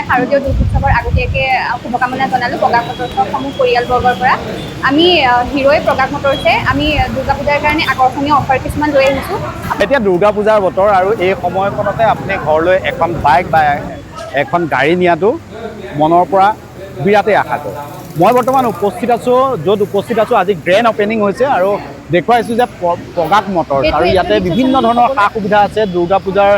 শাৰদীয় দুৰ্গোৎসৱৰ আগতীয়াকৈ শুভকামনা জনালোঁ প্ৰগাগ মটৰ্ছৰ সমূহ পৰিয়ালবৰ্গৰ পৰা। আমি হিৰ'ই প্ৰগাগ মটৰ্ছে আমি দুৰ্গা পূজাৰ কাৰণে আকৰ্ষণীয় অফাৰ কিছুমান লৈ আহিছোঁ। এতিয়া দুৰ্গা পূজাৰ বতৰ আৰু এই সময়কণতে আপুনি ঘৰলৈ এখন বাইক বা এখন গাড়ী নিয়াটো মনৰ পৰা বিৰাটেই আশা কৰে। মই বৰ্তমান উপস্থিত আছোঁ আজি গ্ৰেণ্ড অপেনিং হৈছে আৰু দেখুৱাইছোঁ যে প্ৰগাগ মটৰ্ছ, আৰু ইয়াতে বিভিন্ন ধৰণৰ সা সুবিধা আছে। দুৰ্গা পূজাৰ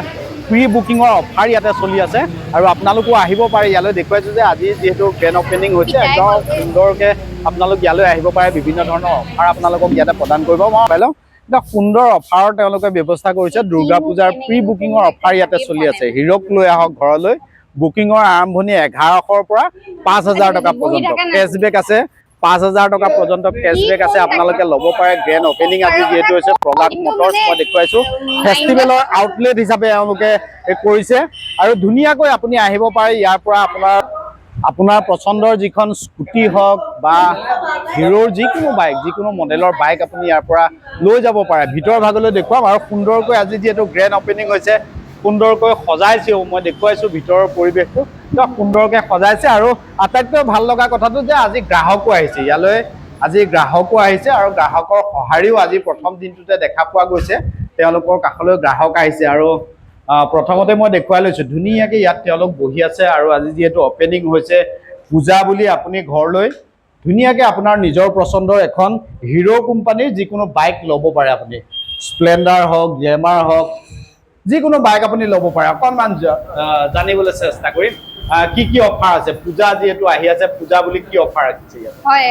প্ৰি বুকিঙৰ অফাৰ ইয়াতে চলি আছে আৰু আপোনালোকো আহিব পাৰে ইয়ালৈ। দেখুৱাইছোঁ যে আজি যিহেতু গ্ৰেণ্ড অপেনিং হৈছে, একদম সুন্দৰকৈ আপোনালোক ইয়ালৈ আহিব পাৰে। বিভিন্ন ধৰণৰ অফাৰ আপোনালোকক ইয়াতে প্ৰদান কৰিব। মই পাই লওঁ এটা সুন্দৰ অফাৰৰ তেওঁলোকে ব্যৱস্থা কৰিছে। দুৰ্গা পূজাৰ প্ৰি বুকিঙৰ অফাৰ ইয়াতে চলি আছে। হিৰ'ক লৈ আহক ঘৰলৈ। বুকিঙৰ আৰম্ভণি 1100ৰ পৰা 5000 টকা পৰ্যন্ত কেছবেক আছে। 5000 টকা পৰ্যন্ত কেছবেক আছে, আপোনালোকে ল'ব পাৰে। গ্ৰেণ্ড অপেনিং আজি যিহেতু হৈছে প্ৰগাগ মটৰ্ছ, মই দেখুৱাইছোঁ ফেষ্টিভেলৰ আউটলেট হিচাপে এওঁলোকে কৰিছে আৰু ধুনীয়াকৈ আপুনি আহিব পাৰে। ইয়াৰ পৰা আপোনাৰ পচন্দৰ যিখন স্কুটি হওক বা হিৰ'ৰ যিকোনো বাইক, যিকোনো মডেলৰ বাইক আপুনি ইয়াৰ পৰা লৈ যাব পাৰে। ভিতৰ ভাগলৈ দেখুৱাম আৰু সুন্দৰকৈ আজি যিহেতু গ্ৰেণ্ড অপেনিং হৈছে, সুন্দৰকৈ সজাইছেও। মই দেখুৱাইছোঁ ভিতৰৰ পৰিৱেশটো সুন্দৰকৈ সজাইছে আৰু আটাইতকৈ ভাল লগা কথাটো যে আজি গ্ৰাহকো আহিছে ইয়ালৈ। আজি গ্ৰাহকো আহিছে আৰু গ্ৰাহকৰ সঁহাৰিও আজি প্ৰথম দিনটোতে দেখা পোৱা গৈছে। তেওঁলোকৰ কাষলৈ গ্ৰাহক আহিছে আৰু প্ৰথমতে মই দেখুৱাই লৈছোঁ ধুনীয়াকৈ ইয়াত তেওঁলোক বহি আছে। আৰু আজি যিহেতু অপেনিং হৈছে পূজা বুলি আপুনি ঘৰলৈ ধুনীয়াকৈ আপোনাৰ নিজৰ পচন্দৰ এখন হিৰ' কোম্পানীৰ যিকোনো বাইক ল'ব পাৰে। আপুনি স্প্লেণ্ডাৰ হওক, গ্লেমাৰ হওক, যিকোনো বাইক আপুনি ল'ব পাৰে। অকণমান জানিবলৈ চেষ্টা কৰিম কি অফাৰ আছে। পূজা যিহেতু আহি আছে, পূজা বুলি কি অফাৰ আছে? হয়,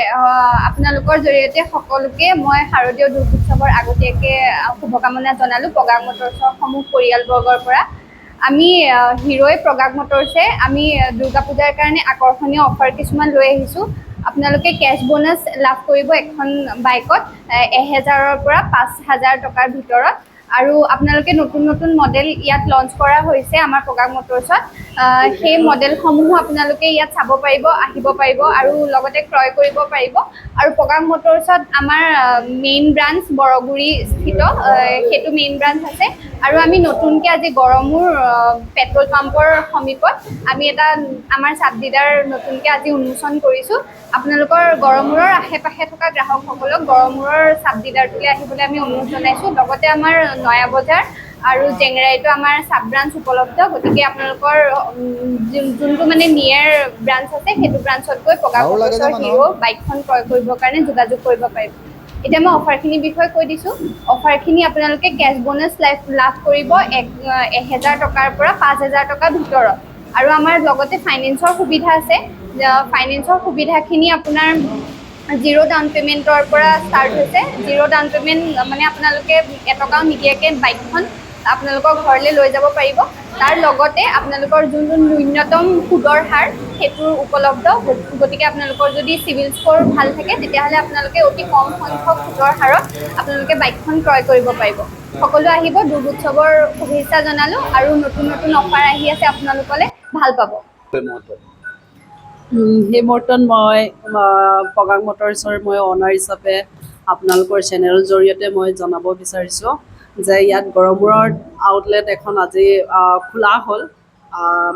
আপোনালোকৰ জৰিয়তে সকলোকে মই শাৰদীয় দুৰ্গোৎসৱৰ আগতীয়াকৈ শুভকামনা জনালোঁ প্ৰগাগ মটৰ্ছৰ সমূহ পৰিয়ালবৰ্গৰ পৰা। আমি হিৰ'ই প্ৰগাগ মটৰ্ছে আমি দুৰ্গা পূজাৰ কাৰণে আকৰ্ষণীয় অফাৰ কিছুমান লৈ আহিছোঁ। আপোনালোকে কেছ বোনাছ লাভ কৰিব এখন বাইকত 1000ৰ পৰা 5000 টকাৰ ভিতৰত। আৰু আপোনালোকে নতুন নতুন মডেল ইয়াত লঞ্চ কৰা হৈছে আমাৰ প্ৰগাগ মটৰ্ছত। সেই মডেলসমূহো আপোনালোকে ইয়াত চাব পাৰিব, আহিব পাৰিব আৰু লগতে ক্ৰয় কৰিব পাৰিব। আৰু প্ৰগাগ মটৰ্ছত আমাৰ মেইন ব্ৰাঞ্চ বৰগুৰি স্থিত, সেইটো মেইন ব্ৰাঞ্চ আছে। আৰু আমি নতুনকৈ আজি গড়মূৰ পেট্ৰল পাম্পৰ সমীপত আমি এটা আমাৰ চাব ডিলাৰ নতুনকৈ আজি উন্মোচন কৰিছোঁ। আপোনালোকৰ গড়মূৰৰ আশে পাশে থকা গ্ৰাহকসকলক গড়মূৰৰ চাব ডিলাৰটোলৈ আহিবলৈ আমি অনুৰোধ জনাইছোঁ। লগতে আমাৰ নয়া বজাৰ আৰু জেংৰাইতো আমাৰ চাব ব্ৰাঞ্চ উপলব্ধ। গতিকে আপোনালোকৰ যোনটো মানে নিয়েৰ ব্ৰাঞ্চ আছে সেইটো ব্ৰাঞ্চত গৈ প্ৰগাগ মটৰ্ছৰ হিৰ' বাইকখন ক্ৰয় কৰিবৰ কাৰণে যোগাযোগ কৰিব পাৰিব। এতিয়া মই অফাৰখিনিৰ বিষয়ে কৈ দিছোঁ। অফাৰখিনি আপোনালোকে কেছ বোনাছ লাভ কৰিব 1000 টকাৰ পৰা 5000 টকাৰ ভিতৰত। আৰু আমাৰ লগতে ফাইনেন্সৰ সুবিধা আছে। ফাইনেন্সৰ সুবিধাখিনি আপোনাৰ 0 ডাউন পে'মেণ্টৰ পৰা ষ্টাৰ্ট হৈছে। 0 ডাউন পে'মেণ্ট মানে আপোনালোকে এটকাও নিদিয়াকৈ বাইকখন আপোনালোকৰ ঘৰলৈ লৈ যাব পাৰিব। তাৰ লগতে আপোনালোকৰ যোনটো ন্যূনতম সুদৰ হাৰ সেইটো উপলব্ধ। গতিকে আপোনালোকৰ যদি চিভিল স্ক'ৰ ভাল থাকে তেতিয়াহ'লে আপোনালোকে অতি কম সংখ্যক সুদৰ হাৰত আপোনালোকে বাইকখন ক্ৰয় কৰিব পাৰিব। সকলো আহিব, দুৰ্গোৎসৱৰ শুভেচ্ছা জনালোঁ আৰু নতুন নতুন অফাৰ আহি আছে, আপোনালোকলে ভাল পাব। সেই মুহূৰ্তত মই প্ৰগাগ মটৰ্ছৰ মই অনাৰ হিচাপে আপোনালোকৰ চেনেলৰ জৰিয়তে মই জনাব বিচাৰিছোঁ যে ইয়াত গড়মূৰত আউটলেট এখন আজি খোলা হ'ল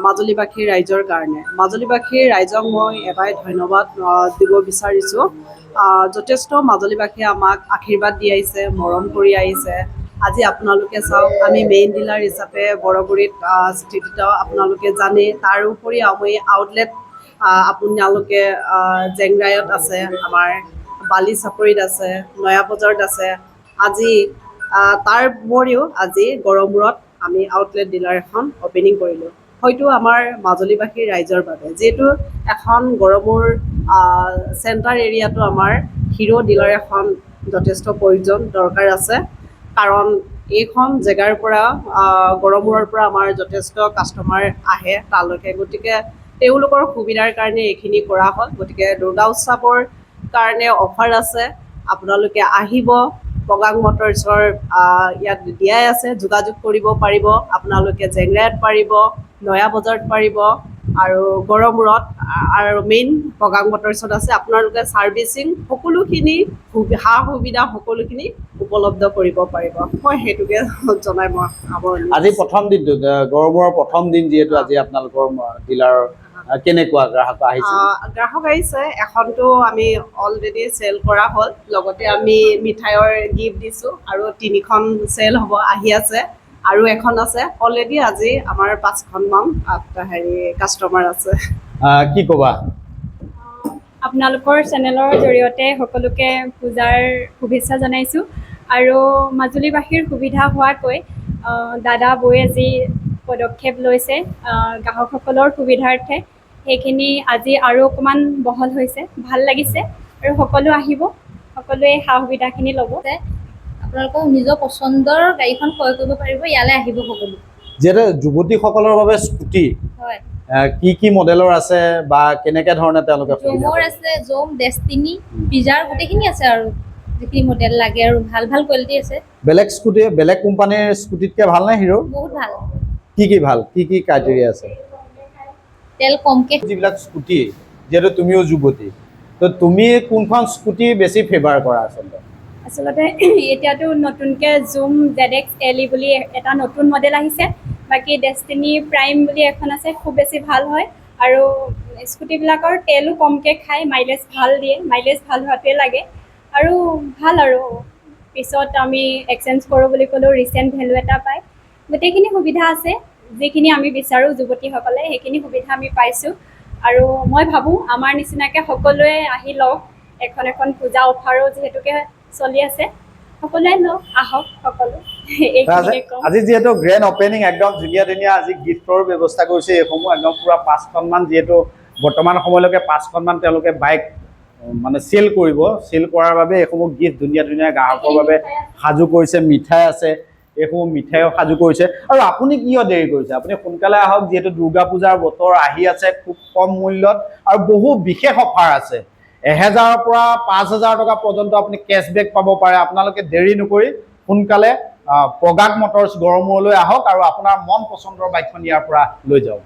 মাজুলীবাসী ৰাইজৰ কাৰণে। মাজুলীবাসী ৰাইজক মই এটাই ধন্যবাদ দিব বিচাৰিছোঁ। যথেষ্ট মাজুলীবাসীয়ে আমাক আশীৰ্বাদ দি আহিছে, মৰম কৰি আহিছে। আজি আপোনালোকে চাওক, আমি মেইন ডিলাৰ হিচাপে বৰগুৰিত স্থিত, আপোনালোকে জানে। তাৰোপৰি আমি আউটলেট আপোনালোকে জেংৰাইত আছে, আমাৰ বালি চাপৰিত আছে, নয়া বজাৰত আছে। আজি তাৰ উপৰিও আজি গড়মূৰত আমি আউটলেট ডিলাৰ এখন অপেনিং কৰিলোঁ, হয়তো আমাৰ মাজুলীবাসী ৰাইজৰ বাবে। যিহেতু এখন গড়মূৰ চেণ্টাৰ এৰিয়াটো আমাৰ হিৰ' ডিলাৰ এখন যথেষ্ট প্ৰয়োজন দৰকাৰ আছে। কাৰণ এইখন জেগাৰ পৰা গড়মূৰৰ পৰা আমাৰ যথেষ্ট কাষ্টমাৰ আহে তালৈকে। গতিকে তেওঁলোকৰ সুবিধাৰ কাৰণে এইখিনি কৰা হ'ল। গতিকে দুৰ্গা উৎসৱৰ কাৰণে অফাৰ আছে, আপোনালোকে আহিব। প্ৰগাগ মটৰ্ছৰ ইয়াত দিয়াই আছে, যোগাযোগ কৰিব পাৰিব। আপোনালোকে জেংৰাইত পাৰিব, নয়া বজাৰত পাৰিব আৰু গড়মূৰত আৰু মেইন প্ৰগাগ মটৰ্ছত আছে। আপোনালোকে ছাৰ্ভিচিং সকলোখিনি সা সুবিধা সকলোখিনি উপলব্ধ কৰিব পাৰিব। মই সেইটোকে জনাই মই আজি প্ৰথম দিনটো গড়মূৰৰ প্ৰথম দিন যিহেতু আজি আপোনালোকৰ ডিলাৰৰ কেনেকুৱা গ্ৰাহক আহিছে? গ্ৰাহক আহিছে, এখনতো আমি অলৰেডি চেল কৰা হ'ল, লগতে আমি মিঠাইৰ গিফ্ট দিছোঁ আৰু 3খন চেল হ'ব, আহি আছে আৰু এখন আছে। অলৰেডি আজি আমাৰ 5খনমান কাষ্টমাৰ আছে। কি ক'বা? আপোনালোকৰ চেনেলৰ জৰিয়তে সকলোকে পূজাৰ শুভেচ্ছা জনাইছোঁ আৰু মাজুলীবাসীৰ সুবিধা হোৱাকৈ দাদা বৌয়ে যি পদক্ষেপ লৈছে গ্ৰাহকসকলৰ সুবিধাৰ্থে, সেইখিনি আজি আৰু অকণমান বহল হৈছে, ভাল লাগিছে আৰু সকলো আহিব, সকলোৱে সা সুবিধাখিনি ল'ব। আপোনালোকক নিজৰ পচন্দৰ গাড়ীখন ক্ৰয় কৰিব পাৰিব, ইয়ালৈ আহিব সকলো। যিহেতু যুৱতীসকলৰ বাবে স্কুটি হয়, কি মডেলৰ আছে বা কেনেকৈ ধৰণে তেওঁলোকে সুবিধা জোমৰ পায়? আছে, জোম, ডেষ্টিনি, পিজাৰ গোটেইখিনি আছে আৰু যিখিনি মডেল লাগে আৰু ভাল ভাল কোৱালিটি আছে, বেলেগ স্কুটি, বেলেগ কোম্পানীৰ স্কুটিতকৈ ভালনে হিৰ'? বহুত ভাল। কি ভাল, কি ক্ৰাইটেৰিয়া আছে? তেল কমকৈ যিবিলাক স্কুটি, যিহেতু তুমিও যুৱতী, তো তুমি কোনখন স্কুটি বেছি ফেভাৰ কৰা আচলতে? আচলতে এতিয়াতো নতুনকৈ জুম ZX LE বুলি এটা নতুন মডেল আহিছে, বাকী ডেষ্টিনি প্ৰাইম বুলি এখন আছে, খুব বেছি ভাল হয় আৰু স্কুটিবিলাকৰ তেলো কমকৈ খায়, মাইলেজ ভাল দিয়ে, মাইলেজ ভাল হোৱাটোৱে লাগে আৰু ভাল আৰু পিছত আমি এক্সচেঞ্জ কৰোঁ বুলি ক'লেও ৰিচেণ্ট ভেলু এটা পায়। গোটেইখিনি সুবিধা আছে, যিখিনি আমি বিচাৰোঁ যুৱতীসকলে সেইখিনি সুবিধা আমি পাইছোঁ আৰু মই ভাবোঁ আমাৰ নিচিনাকৈ সকলোৱে আহি লওক, এখন এখন পূজা অফাৰো যিহেতুকে চলি আছে, সকলোৱে লওক, আহক সকলো, এইখিনিকে ক'ম। আজি যিহেতু গ্ৰেণ্ড অপেনিং, একদম ধুনীয়া ধুনীয়া আজি গিফ্টৰ ব্যৱস্থা কৰিছে, এইসমূহ একদম পূৰা 5খনমান, যিহেতু বৰ্তমান সময়লৈকে 5খনমান তেওঁলোকে বাইক মানে চেল কৰিব, চেল কৰাৰ বাবে এইসমূহ গিফ্ট ধুনীয়া ধুনীয়া গ্ৰাহকৰ বাবে সাজু কৰিছে, মিঠাই আছে, এইসমূহ মিঠাইও সাজু কৰিছে। আৰু আপুনি কিয় দেৰি কৰিছে? আপুনি সোনকালে আহক, যিহেতু দুৰ্গা পূজাৰ বতৰ আহি আছে, খুব কম মূল্যত আৰু বহু বিশেষ অফাৰ আছে। 1000ৰ পৰা 5000 টকা পৰ্যন্ত আপুনি কেছবেক পাব পাৰে। আপোনালোকে দেৰি নকৰি সোনকালে প্ৰগাগ মটৰ্ছ গড়মূৰলৈ আহক আৰু আপোনাৰ মন পচন্দৰ বাইকখন ইয়াৰ পৰা লৈ যাওক।